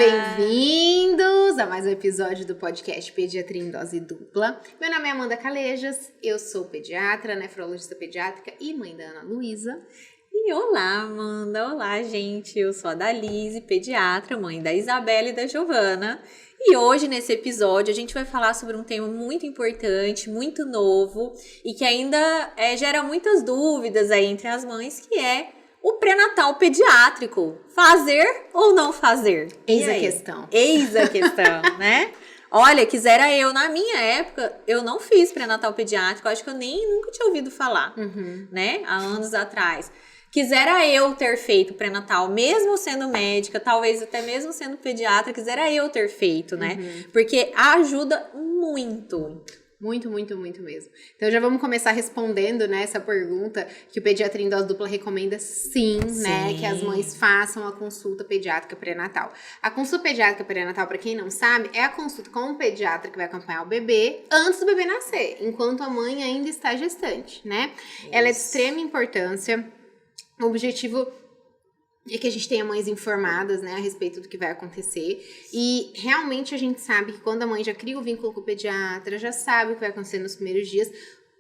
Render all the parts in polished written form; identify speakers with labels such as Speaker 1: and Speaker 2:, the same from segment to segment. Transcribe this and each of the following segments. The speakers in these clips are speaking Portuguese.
Speaker 1: bem-vindos a mais um episódio do podcast Pediatria em Dose Dupla. Meu nome é Amanda Calejas, eu sou pediatra, nefrologista pediátrica e mãe da Ana Luísa.
Speaker 2: E olá, Amanda, olá, gente, eu sou a Dalise, pediatra, mãe da Isabela e da Giovana. E hoje, nesse episódio, a gente vai falar sobre um tema muito importante, muito novo e que ainda gera muitas dúvidas aí entre as mães, que é o pré-natal pediátrico. Fazer ou não fazer?
Speaker 1: Eis a questão.
Speaker 2: Eis a questão, né? Olha, quisera eu, na minha época, eu não fiz pré-natal pediátrico, acho que eu nunca tinha ouvido falar, né? Há anos atrás. Quisera eu ter feito pré-natal, mesmo sendo médica, talvez até mesmo sendo pediatra, quisera eu ter feito, né? Porque ajuda muito.
Speaker 1: Muito mesmo. Então já vamos começar respondendo, né, essa pergunta que o Pediatria em Dose Dupla recomenda sim, né, que as mães façam a consulta pediátrica pré-natal. A consulta pediátrica pré-natal, para quem não sabe, é a consulta com o pediatra que vai acompanhar o bebê antes do bebê nascer, enquanto a mãe ainda está gestante, né? Isso. Ela é de extrema importância. O objetivo é que a gente tenha mães informadas, né, a respeito do que vai acontecer. E realmente a gente sabe que quando a mãe já cria o vínculo com o pediatra, já sabe o que vai acontecer nos primeiros dias,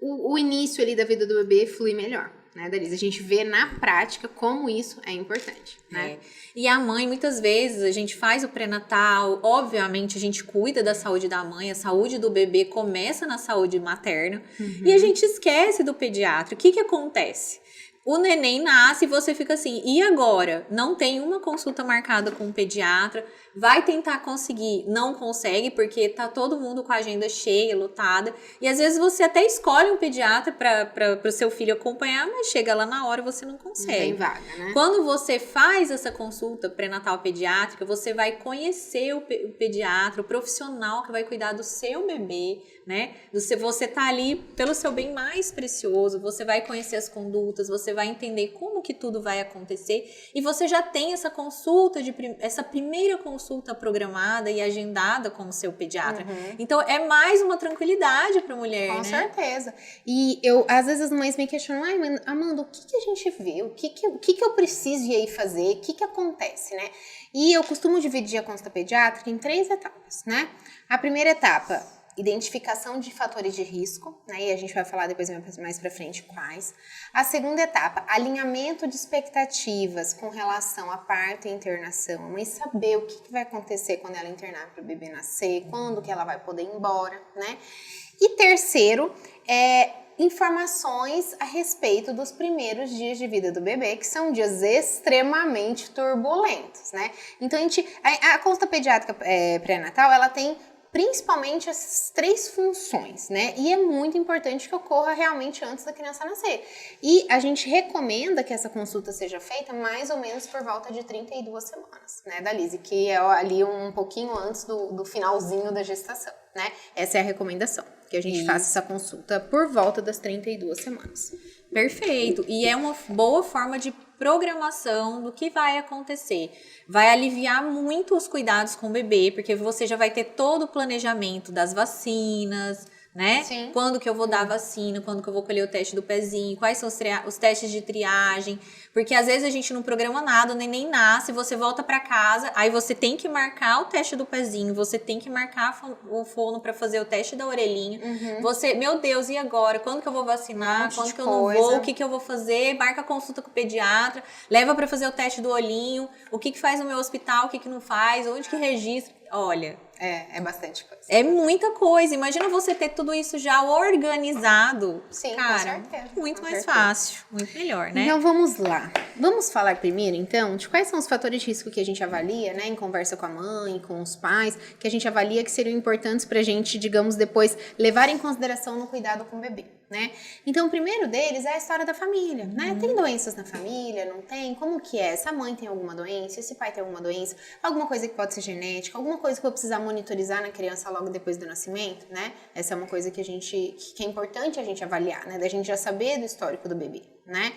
Speaker 1: o início ali da vida do bebê flui melhor, né, Dalisa? A gente vê na prática como isso é importante, né?
Speaker 2: E a mãe, muitas vezes, a gente faz o pré-natal, obviamente a gente cuida da saúde da mãe, a saúde do bebê começa na saúde materna, e a gente esquece do pediatra. O que acontece? O neném nasce e você fica assim, e agora? Não tem uma consulta marcada com o pediatra, vai tentar conseguir, não consegue, porque tá todo mundo com a agenda cheia, lotada, e às vezes você até escolhe um pediatra para o seu filho acompanhar, mas chega lá na hora e você não consegue.
Speaker 1: Não tem vaga, né?
Speaker 2: Quando você faz essa consulta pré-natal pediátrica, você vai conhecer o pediatra, o profissional que vai cuidar do seu bebê, né? Você tá ali pelo seu bem mais precioso, você vai conhecer as condutas, você vai entender como que tudo vai acontecer e você já tem essa consulta, essa primeira consulta programada e agendada com o seu pediatra. Então, é mais uma tranquilidade para a mulher,
Speaker 1: com
Speaker 2: né?
Speaker 1: certeza. E às vezes as mães me questionam, Amanda, o que a gente vê? O que eu preciso ir aí fazer? O que acontece, né? E eu costumo dividir a consulta pediátrica em 3 etapas, né? A primeira etapa, identificação de fatores de risco, né? E a gente vai falar depois mais pra frente quais. A segunda etapa, alinhamento de expectativas com relação a parto e internação. A mãe saber o que vai acontecer quando ela internar para o bebê nascer, quando que ela vai poder ir embora, né? E terceiro, informações a respeito dos primeiros dias de vida do bebê, que são dias extremamente turbulentos, né? Então, a consulta pediátrica pré-natal, ela tem principalmente essas 3 funções, né? E é muito importante que ocorra realmente antes da criança nascer. E a gente recomenda que essa consulta seja feita mais ou menos por volta de 32 semanas, né, Dalise? Que é ali um pouquinho antes do finalzinho da gestação, né? Essa é a recomendação, que a gente faça essa consulta por volta das 32 semanas.
Speaker 2: Perfeito. E é uma boa forma de programação do que vai acontecer. Vai aliviar muito os cuidados com o bebê, porque você já vai ter todo o planejamento das vacinas, né?
Speaker 1: Sim.
Speaker 2: Quando que eu vou dar a vacina, quando que eu vou colher o teste do pezinho, quais são os testes de triagem, porque às vezes a gente não programa nada, o neném nasce, você volta pra casa, aí você tem que marcar o teste do pezinho, você tem que marcar o fono pra fazer o teste da orelhinha, você, meu Deus, e agora? Quando que eu vou vacinar? Quando que eu não vou? O que eu vou fazer? Marca a consulta com o pediatra, leva pra fazer o teste do olhinho, o que faz no meu hospital, o que não faz, onde que registra, olha...
Speaker 1: É bastante coisa.
Speaker 2: É muita coisa. Imagina você ter tudo isso já organizado.
Speaker 1: Sim,
Speaker 2: cara,
Speaker 1: com certeza.
Speaker 2: Muito mais fácil, muito melhor, né?
Speaker 1: Então, vamos lá. Vamos falar primeiro, então, de quais são os fatores de risco que a gente avalia, né, em conversa com a mãe, com os pais, que a gente avalia que seriam importantes pra gente, digamos, depois levar em consideração no cuidado com o bebê, né? Então, o primeiro deles é a história da família, né? Tem doenças na família? Não tem? Como que é? Essa mãe tem alguma doença? Esse pai tem alguma doença? Alguma coisa que pode ser genética? Alguma coisa que eu vou precisar monitorizar na criança logo depois do nascimento, né? Essa é uma coisa que é importante a gente avaliar, né? Da gente já saber do histórico do bebê, né?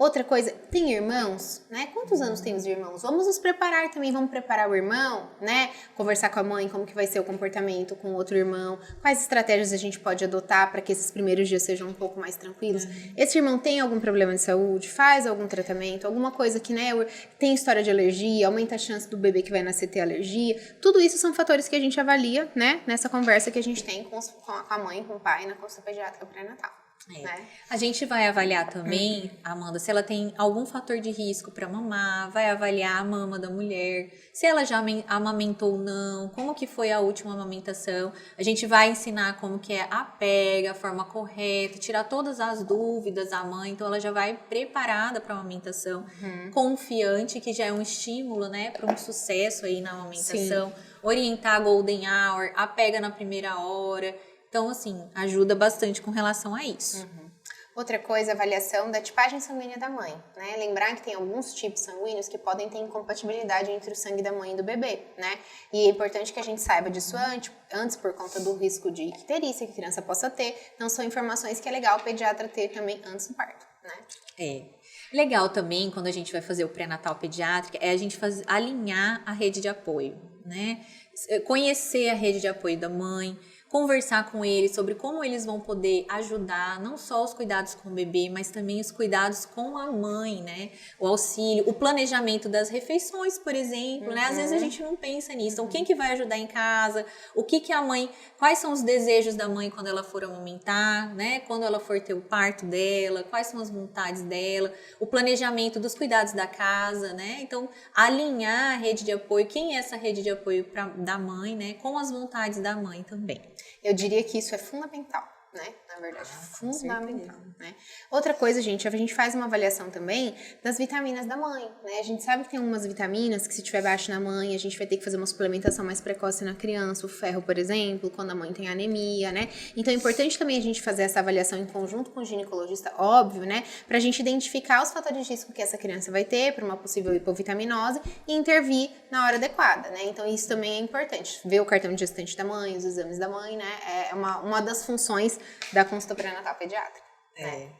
Speaker 1: Outra coisa, tem irmãos, né? Quantos anos tem os irmãos? Vamos nos preparar também, vamos preparar o irmão, né? Conversar com a mãe, como que vai ser o comportamento com o outro irmão, quais estratégias a gente pode adotar para que esses primeiros dias sejam um pouco mais tranquilos. Esse irmão tem algum problema de saúde, faz algum tratamento, alguma coisa que, né, tem história de alergia, aumenta a chance do bebê que vai nascer ter alergia. Tudo isso são fatores que a gente avalia, né, nessa conversa que a gente tem com a mãe, com o pai na consulta pediátrica pré-natal. Né?
Speaker 2: A gente vai avaliar também, Amanda, se ela tem algum fator de risco para mamar, vai avaliar a mama da mulher, se ela já amamentou ou não, como que foi a última amamentação. A gente vai ensinar como que é a pega, a forma correta, tirar todas as dúvidas da mãe, então ela já vai preparada para a amamentação, confiante, que já é um estímulo, né, para um sucesso aí na amamentação. Sim. Orientar a golden hour, a pega na primeira hora. Então, assim, ajuda bastante com relação a isso.
Speaker 1: Outra coisa, avaliação da tipagem sanguínea da mãe, né? Lembrar que tem alguns tipos sanguíneos que podem ter incompatibilidade entre o sangue da mãe e do bebê, né? E é importante que a gente saiba disso antes por conta do risco de icterícia que a criança possa ter. Então, são informações que é legal o pediatra ter também antes do parto, né?
Speaker 2: Legal também, quando a gente vai fazer o pré-natal pediátrico, é a gente alinhar a rede de apoio, né? Conhecer a rede de apoio da mãe, conversar com eles sobre como eles vão poder ajudar, não só os cuidados com o bebê, mas também os cuidados com a mãe, né? O auxílio, o planejamento das refeições, por exemplo, né? Às vezes a gente não pensa nisso. Então, quem que vai ajudar em casa? O que que a mãe... Quais são os desejos da mãe quando ela for amamentar, né? Quando ela for ter o parto dela, quais são as vontades dela? O planejamento dos cuidados da casa, né? Então, alinhar a rede de apoio, quem é essa rede de apoio da mãe, né? Com as vontades da mãe também.
Speaker 1: Eu diria que isso é fundamental, né? Na verdade, fundamental, né? Outra coisa, gente, a gente faz uma avaliação também das vitaminas da mãe, né? A gente sabe que tem algumas vitaminas que se tiver baixo na mãe, a gente vai ter que fazer uma suplementação mais precoce na criança, o ferro, por exemplo, quando a mãe tem anemia, né? Então é importante também a gente fazer essa avaliação em conjunto com o ginecologista, óbvio, né? Pra gente identificar os fatores de risco que essa criança vai ter para uma possível hipovitaminose e intervir na hora adequada, né? Então isso também é importante. Ver o cartão de gestante da mãe, os exames da mãe, né? É uma das funções da consulta pré-natal pediátrica. Né?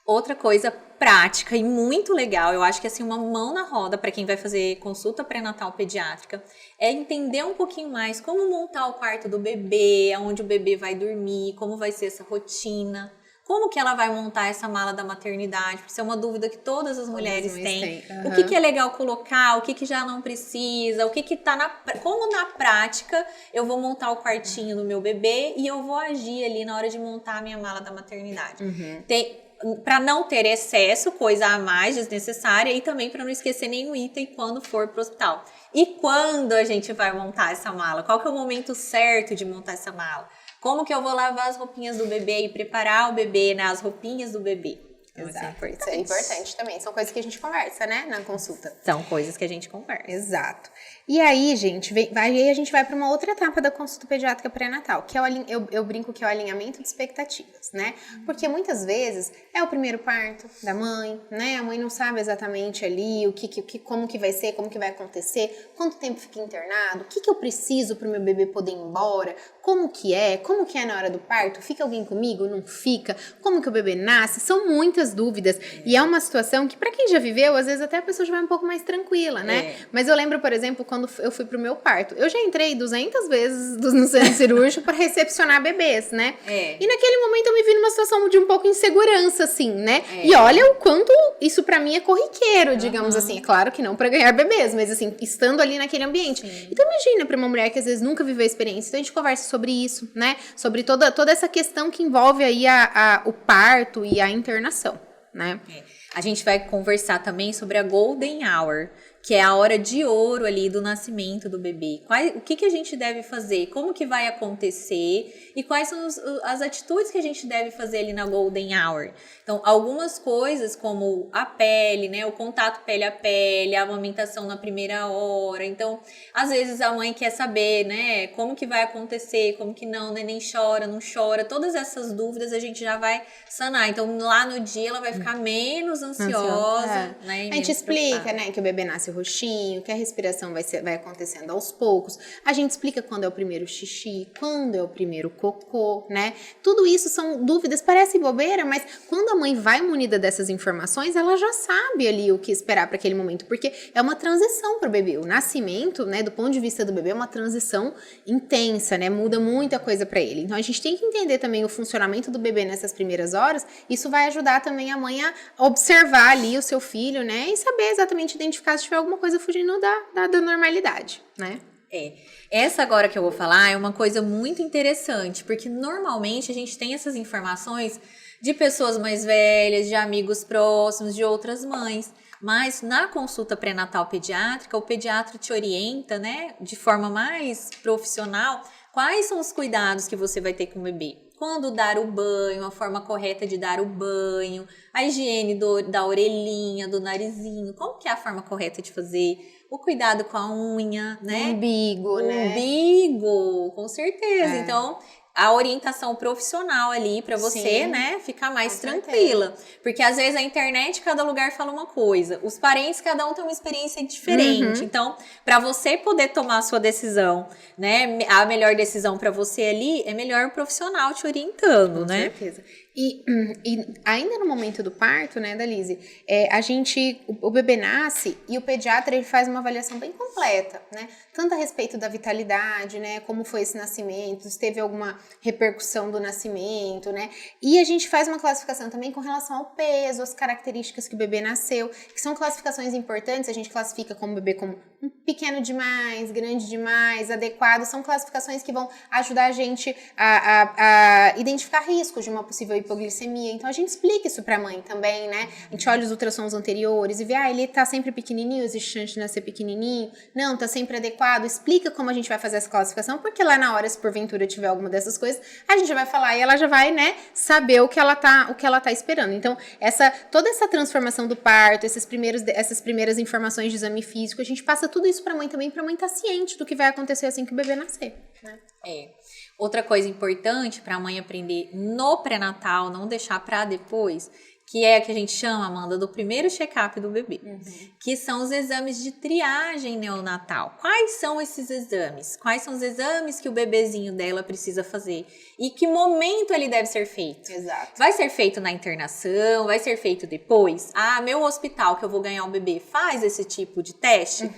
Speaker 2: Outra coisa prática e muito legal, eu acho que assim, uma mão na roda para quem vai fazer consulta pré-natal pediátrica, é entender um pouquinho mais como montar o quarto do bebê, onde o bebê vai dormir, como vai ser essa rotina. Como que ela vai montar essa mala da maternidade? Porque isso é uma dúvida que todas as mulheres têm. O que é legal colocar, o que já não precisa, o que tá como na prática eu vou montar o quartinho do meu bebê e eu vou agir ali na hora de montar a minha mala da maternidade. Para não ter excesso, coisa a mais desnecessária, e também para não esquecer nenhum item quando for pro hospital. E quando a gente vai montar essa mala? Qual que é o momento certo de montar essa mala? Como que eu vou lavar as roupinhas do bebê e preparar o bebê, né, as roupinhas do bebê?
Speaker 1: Exato. Isso é importante também. São coisas que a gente conversa, né, na consulta.
Speaker 2: São coisas que a gente conversa.
Speaker 1: Exato. E aí, gente, aí a gente vai para uma outra etapa da consulta pediátrica pré-natal, que é eu brinco que é o alinhamento de expectativas, né? Porque muitas vezes é o primeiro parto da mãe, né? A mãe não sabe exatamente ali como que vai ser, como que vai acontecer, quanto tempo fica internado, o que eu preciso para o meu bebê poder ir embora, como que é na hora do parto, fica alguém comigo, não fica, como que o bebê nasce, são muitas dúvidas. E é uma situação que, para quem já viveu, às vezes até a pessoa já vai um pouco mais tranquila, né? Mas eu lembro, por exemplo, quando eu fui pro meu parto, eu já entrei 200 vezes no centro cirúrgico para recepcionar bebês, né? E naquele momento eu me vi numa situação de um pouco insegurança, assim, né? E olha o quanto isso para mim é corriqueiro, digamos assim. É claro que não para ganhar bebês, mas assim, estando ali naquele ambiente. Então imagina para uma mulher que às vezes nunca viveu a experiência. Então a gente conversa sobre isso, né? Sobre toda essa questão que envolve aí o parto e a internação, né?
Speaker 2: A gente vai conversar também sobre a Golden Hour, que é a hora de ouro ali do nascimento do bebê. O que a gente deve fazer? Como que vai acontecer? E quais são as atitudes que a gente deve fazer ali na Golden Hour? Então, algumas coisas como a pele, né? O contato pele a pele, a amamentação na primeira hora. Então, às vezes a mãe quer saber, né? Como que vai acontecer, como que não, neném chora, não chora. Todas essas dúvidas a gente já vai sanar. Então, lá no dia ela vai ficar menos ansiosa, né?
Speaker 1: A gente explica, né? Que o bebê nasce roxinho, que a respiração vai acontecendo aos poucos. A gente explica quando é o primeiro xixi, quando é o primeiro cocô, né? Tudo isso são dúvidas, parece bobeira, mas quando a mãe vai munida dessas informações, ela já sabe ali o que esperar para aquele momento, porque é uma transição para o bebê. O nascimento, né, do ponto de vista do bebê, é uma transição intensa, né? Muda muita coisa para ele. Então a gente tem que entender também o funcionamento do bebê nessas primeiras horas. Isso vai ajudar também a mãe a observar ali o seu filho, né? E saber exatamente identificar se tiver alguma coisa fugindo da normalidade, né?
Speaker 2: Essa agora que eu vou falar é uma coisa muito interessante, porque normalmente a gente tem essas informações de pessoas mais velhas, de amigos próximos, de outras mães. Mas na consulta pré-natal pediátrica, o pediatra te orienta, né, de forma mais profissional, quais são os cuidados que você vai ter com o bebê. Quando dar o banho, a forma correta de dar o banho, a higiene da orelhinha, do narizinho, como que é a forma correta de fazer, o cuidado com a unha, né?
Speaker 1: Umbigo, né?
Speaker 2: Umbigo, com certeza. Então, a orientação profissional ali para você,
Speaker 1: Sim,
Speaker 2: né, ficar mais tranquila. Porque às vezes a internet, cada lugar fala uma coisa. Os parentes, cada um tem uma experiência diferente. Então, para você poder tomar a sua decisão, né, a melhor decisão para você ali, é melhor o profissional te orientando, né?
Speaker 1: Com certeza. E ainda no momento do parto, né, Dalise, o bebê nasce e o pediatra ele faz uma avaliação bem completa, né? Tanto a respeito da vitalidade, né, como foi esse nascimento, se teve alguma repercussão do nascimento, né? E a gente faz uma classificação também com relação ao peso, as características que o bebê nasceu, que são classificações importantes. A gente classifica como bebê como pequeno demais, grande demais, adequado. São classificações que vão ajudar a gente a identificar riscos de uma possível hipoglicemia. Então a gente explica isso pra mãe também, né? A gente olha os ultrassons anteriores e vê, ele tá sempre pequenininho, existe chance de nascer pequenininho. Não, tá sempre adequado. Explica como a gente vai fazer essa classificação, porque lá na hora, se porventura tiver alguma dessas coisas, a gente vai falar e ela já vai, né, saber o que ela tá esperando. Então, toda essa transformação do parto, essas primeiras informações de exame físico, a gente passa tudo isso pra mãe também, pra mãe estar ciente do que vai acontecer assim que o bebê nascer, né?
Speaker 2: Outra coisa importante para a mãe aprender no pré-natal, não deixar para depois, que é a que a gente chama, Amanda, do primeiro check-up do bebê, que são os exames de triagem neonatal. Quais são esses exames? Quais são os exames que o bebezinho dela precisa fazer? E que momento ele deve ser feito?
Speaker 1: Exato.
Speaker 2: Vai ser feito na internação? Vai ser feito depois? Meu hospital que eu vou ganhar um bebê faz esse tipo de teste?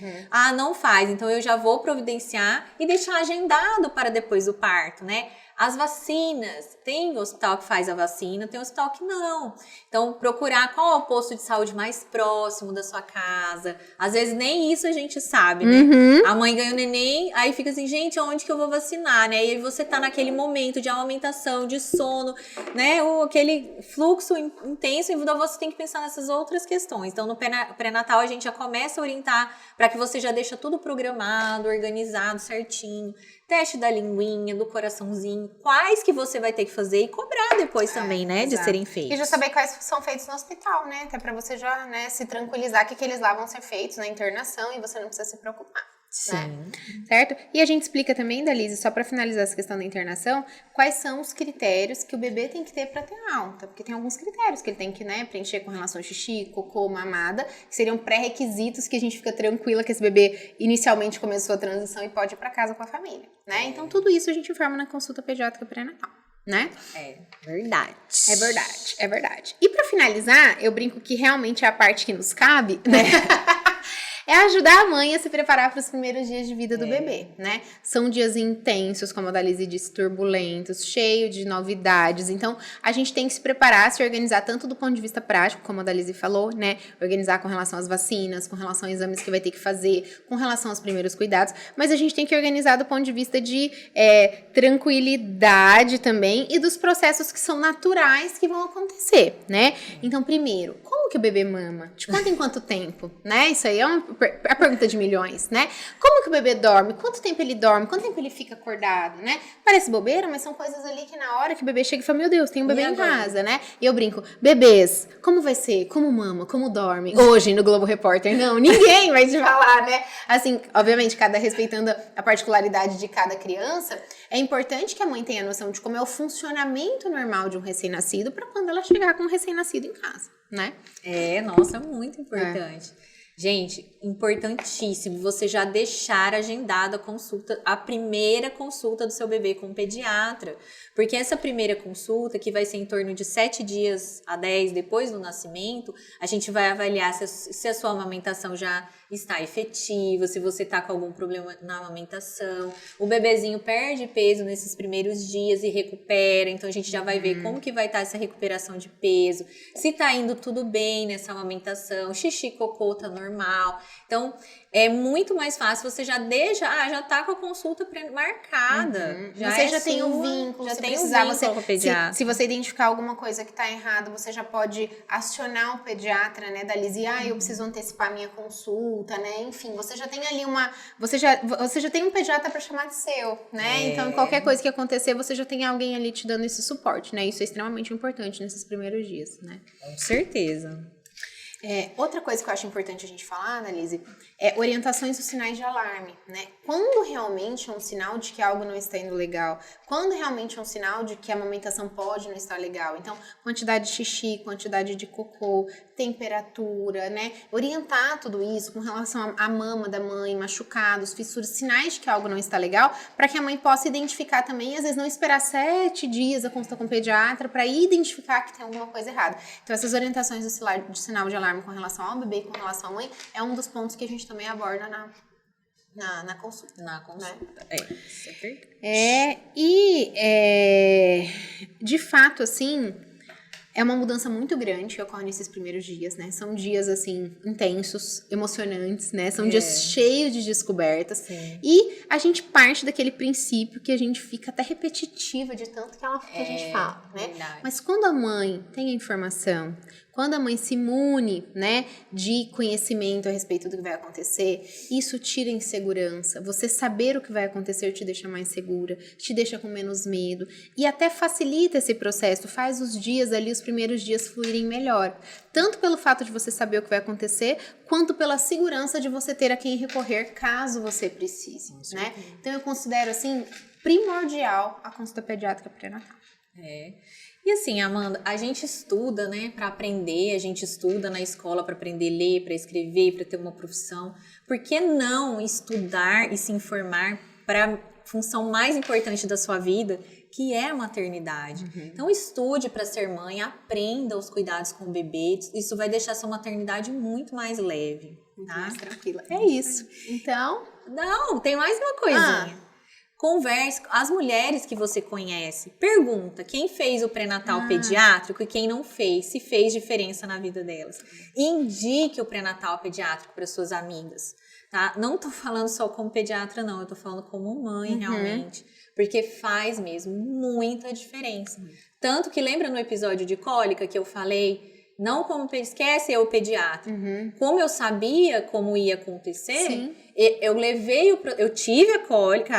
Speaker 2: Não faz, então eu já vou providenciar e deixar agendado para depois do parto, né? As vacinas, tem hospital que faz a vacina, tem hospital que não. Então, procurar qual é o posto de saúde mais próximo da sua casa. Às vezes, nem isso a gente sabe, né? A mãe ganha o neném, aí fica assim, gente, onde que eu vou vacinar, né? E aí você tá naquele momento de amamentação, de sono, né? Aquele fluxo intenso, e você tem que pensar nessas outras questões. Então, no pré-natal, a gente já começa a orientar para que você já deixa tudo programado, organizado, certinho. Teste da linguinha, do coraçãozinho, quais que você vai ter que fazer e cobrar depois também, né, de serem feitos.
Speaker 1: E já saber quais são feitos no hospital, né, até pra você já, né, se tranquilizar que aqueles lá vão ser feitos na internação e você não precisa se preocupar.
Speaker 2: Sim.
Speaker 1: Né? Certo? E a gente explica também, Dalise, só para finalizar essa questão da internação, quais são os critérios que o bebê tem que ter para ter alta. Porque tem alguns critérios que ele tem que, né, preencher com relação ao xixi, cocô, mamada, que seriam pré-requisitos que a gente fica tranquila que esse bebê inicialmente começou a transição e pode ir para casa com a família, né? Então, tudo isso a gente informa na consulta pediátrica pré-natal. Né?
Speaker 2: É verdade.
Speaker 1: É verdade, é verdade. E para finalizar, eu brinco que realmente é a parte que nos cabe, né? É ajudar a mãe a se preparar para os primeiros dias de vida do bebê, né? São dias intensos, como a Dalise disse, turbulentos, cheio de novidades. Então, a gente tem que se preparar, se organizar tanto do ponto de vista prático, como a Dalise falou, né? Organizar com relação às vacinas, com relação aos exames que vai ter que fazer, com relação aos primeiros cuidados. Mas a gente tem que organizar do ponto de vista de tranquilidade também e dos processos que são naturais que vão acontecer, né? Então, primeiro, como que o bebê mama? De quanto em quanto tempo, né? Isso aí é a pergunta de milhões, né? Como que o bebê dorme? Quanto tempo ele dorme? Quanto tempo ele fica acordado, né? Parece bobeira, mas são coisas ali que na hora que o bebê chega e fala, meu Deus, tem um bebê em casa, né? E eu brinco, bebês, como vai ser? Como mama? Como dorme? Hoje no Globo Repórter, não, ninguém vai te falar, né? Assim, obviamente, respeitando a particularidade de cada criança, é importante que a mãe tenha noção de como é o funcionamento normal de um recém-nascido para quando ela chegar com um recém-nascido em casa, né?
Speaker 2: Nossa, muito importante. Gente, importantíssimo você já deixar agendada a primeira consulta do seu bebê com o pediatra. Porque essa primeira consulta, que vai ser em torno de 7 dias a 10 depois do nascimento, a gente vai avaliar se a sua amamentação já está efetiva, se você está com algum problema na amamentação. O bebezinho perde peso nesses primeiros dias e recupera, então a gente já vai ver como que vai estar essa recuperação de peso, se está indo tudo bem nessa amamentação, xixi, cocô tá normal. Então, é muito mais fácil, você já deixa, já tá com a consulta marcada.
Speaker 1: Você já tem um vínculo,
Speaker 2: já
Speaker 1: se
Speaker 2: tem
Speaker 1: precisar,
Speaker 2: um vínculo com o pediatra.
Speaker 1: Se você identificar alguma coisa que tá errada, você já pode acionar o pediatra, né, da Liz, eu preciso antecipar minha consulta, né, enfim, você já tem ali você já tem um pediatra para chamar de seu, né, então qualquer coisa que acontecer, você já tem alguém ali te dando esse suporte, né, isso é extremamente importante nesses primeiros dias, né.
Speaker 2: Com certeza.
Speaker 1: Outra coisa que eu acho importante a gente falar, Annalise, é orientações dos sinais de alarme, né? Quando realmente é um sinal de que algo não está indo legal, quando realmente é um sinal de que a amamentação pode não estar legal. Então, quantidade de xixi, quantidade de cocô, temperatura, né? Orientar tudo isso com relação à mama da mãe, machucados, fissuras, sinais de que algo não está legal, para que a mãe possa identificar também, e às vezes não esperar 7 dias a consulta com o pediatra para identificar que tem alguma coisa errada. Então, essas orientações do sinal de alarme com relação ao bebê, com relação à mãe, é um dos pontos que a gente também aborda na consulta.
Speaker 2: Na consulta.
Speaker 1: Né?
Speaker 2: Isso é verdade.
Speaker 1: De fato, assim, é uma mudança muito grande que ocorre nesses primeiros dias, né? São dias, assim, intensos, emocionantes, né? São dias cheios de descobertas.
Speaker 2: Sim.
Speaker 1: E a gente parte daquele princípio que a gente fica até repetitiva de tanto que a gente fala, né?
Speaker 2: Verdade.
Speaker 1: Mas quando a mãe tem a informação, quando a mãe se imune, né, de conhecimento a respeito do que vai acontecer, isso tira a insegurança. Você saber o que vai acontecer te deixa mais segura, te deixa com menos medo e até facilita esse processo, faz os dias ali, os primeiros dias fluírem melhor. Tanto pelo fato de você saber o que vai acontecer, quanto pela segurança de você ter a quem recorrer caso você precise, né? Então eu considero, assim, primordial a consulta pediátrica pré-natal.
Speaker 2: E assim, Amanda, a gente estuda, né, para aprender, a gente estuda na escola para aprender a ler, para escrever, para ter uma profissão. Por que não estudar e se informar para a função mais importante da sua vida, que é a maternidade? Então, estude para ser mãe, aprenda os cuidados com o bebê, isso vai deixar sua maternidade muito mais leve,
Speaker 1: Muito
Speaker 2: tá?
Speaker 1: mais tranquila. É isso. Então...
Speaker 2: Não, tem mais uma coisinha. Converse com as mulheres que você conhece. Pergunta quem fez o pré-natal pediátrico e quem não fez, se fez diferença na vida delas. Indique o pré-natal pediátrico para suas amigas, tá? Não tô falando só como pediatra, não. Eu tô falando como mãe, realmente. Porque faz mesmo muita diferença. Tanto que lembra no episódio de cólica que eu falei... Não como esquece eu o pediatra. Como eu sabia como ia acontecer, eu tive a cólica,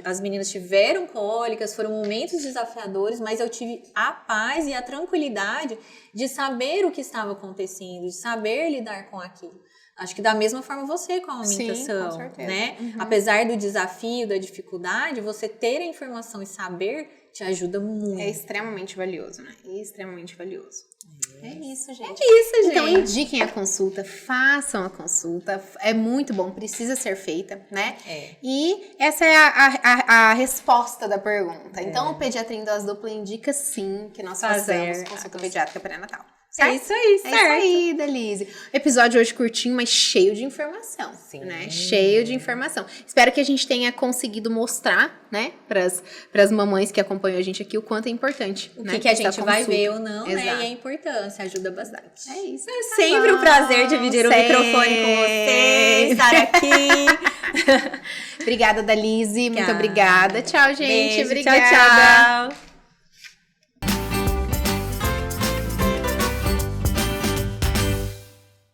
Speaker 2: as meninas tiveram cólicas, foram momentos desafiadores, mas eu tive a paz e a tranquilidade de saber o que estava acontecendo, de saber lidar com aquilo. Acho que da mesma forma você com a amamentação,
Speaker 1: com certeza.
Speaker 2: né? Apesar do desafio, da dificuldade, você ter a informação e saber te ajuda muito.
Speaker 1: É extremamente valioso, né? Extremamente valioso. É isso, gente.
Speaker 2: É isso, gente.
Speaker 1: Então, indiquem a consulta, façam a consulta. É muito bom, precisa ser feita, né? E essa é a resposta da pergunta. Então, o Pediatria em Dose Dupla indica sim que nós façamos consulta pediátrica pré-natal.
Speaker 2: É isso aí, certo?
Speaker 1: É isso aí, Delise. Episódio hoje curtinho, mas cheio de informação, né? Cheio de informação. Espero que a gente tenha conseguido mostrar, né, pras mamães que acompanham a gente aqui o quanto é importante.
Speaker 2: O que a gente vai ver ou não, né? E a importância, ajuda bastante.
Speaker 1: É isso.
Speaker 2: É sempre um prazer dividir o microfone com você, estar aqui.
Speaker 1: Obrigada, Delise. Muito obrigada. Tchau, gente.
Speaker 2: Beijo,
Speaker 1: obrigada.
Speaker 2: Tchau, tchau.